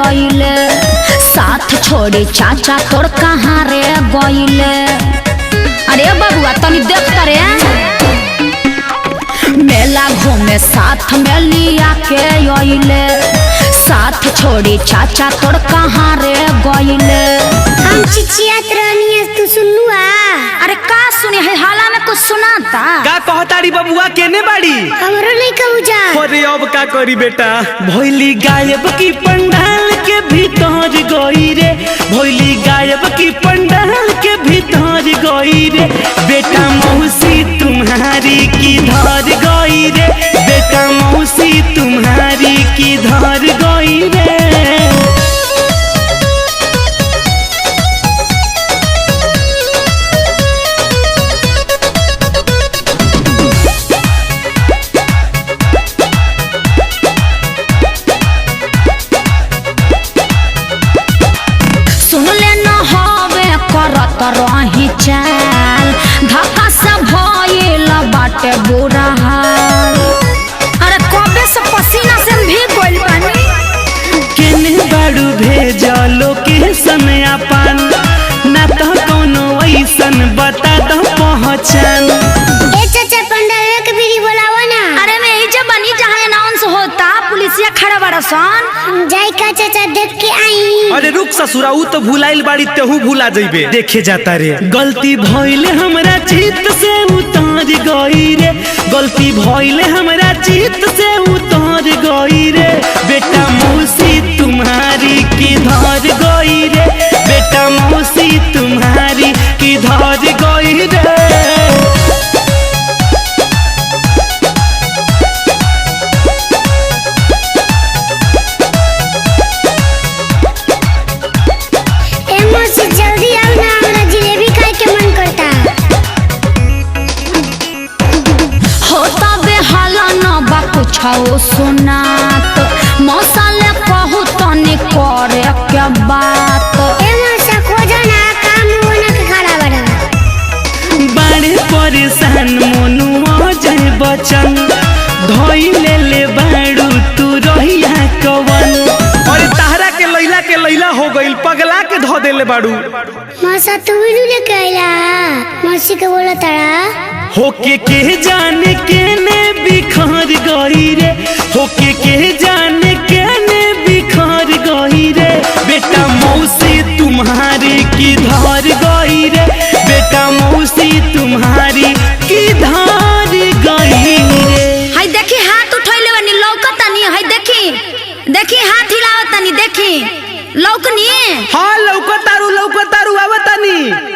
आइले साथ छोड़ी चाचा तोड़ कहाँ रे गइले। अरे बबुआ तनी देख करे मेला घूमे साथ में लिया के आइले साथ छोड़ी चाचा तोड़ कहाँ रे गइले। हम चिचियात रहनी तू सुनलुआ? अरे का सुने है हाला में कुछ सुनाता का कहताड़ी बबुआ केने बाड़ी हमरो नहीं कहू जा। अरे अब का करी बेटा भोली गायब की पंडाल के भीतर गई रे भोली गायब की पंडाल के भीतर गई रे बेटा मौसी तुम्हारी की धर गई रे बेटा मौसी तुम्हारी की धर गई रे। रही चाल धक्का से भइल बाटे बुरा हाल। अरे कबे से पसीना से भीग गइल बानी। केने बाड़ू भेजा लोकेशन अपन ना तो कोनो ऐसन बता दो पहचान। ए चाचा पंडाल के बीड़ी बोलावा ना। अरे मैं इजे बनी जहां अनाउंस होता पुलिसिया खड़ा बड़ा सन जाई का चाचा देख के आई। अरे रुक ससुरा उ तो भुलाइल बाड़ी तेहू भुला जइबे देखे जाता रे। गलती भइले हमरा चित्त से उतार गई रे गलती भइले हमरा चित्त से उतार गई रे बेटा मौसी तुम्हारी की धर गई रे बेटा मौसी तुम्हारी की धर गई रे। जल्दी आओ ना हमरा जिलेबी खाए के मन करता। होता बेहाला न बा कुछ सुनात मौसाले कहू तनी करे के बात। ए मौसा खोजा ना काम होना के खड़ा बड़ा बड़े परेशान मनुआ जाए बचन धोई ले बाड़ू तू रहिया कवन। अरे तहरा के लैला हो गइल पगला के धो देले बाड़ू। मौसा तू भी लेके आइला मौसी के बोला तारा होके के जाने केने बिखर गई रे होके के जाने केने बिखर गई रे बेटा मौसी तुम्हारी की धर गई रे बेटा मौसी तुम्हारी की धर गई रे। हाय देखी हाथ उठैले बनी लौकतानी हाय देखी देखी हाथ हिलावतानी देखी लौकनी। हाँ लौकतारू आवतानी।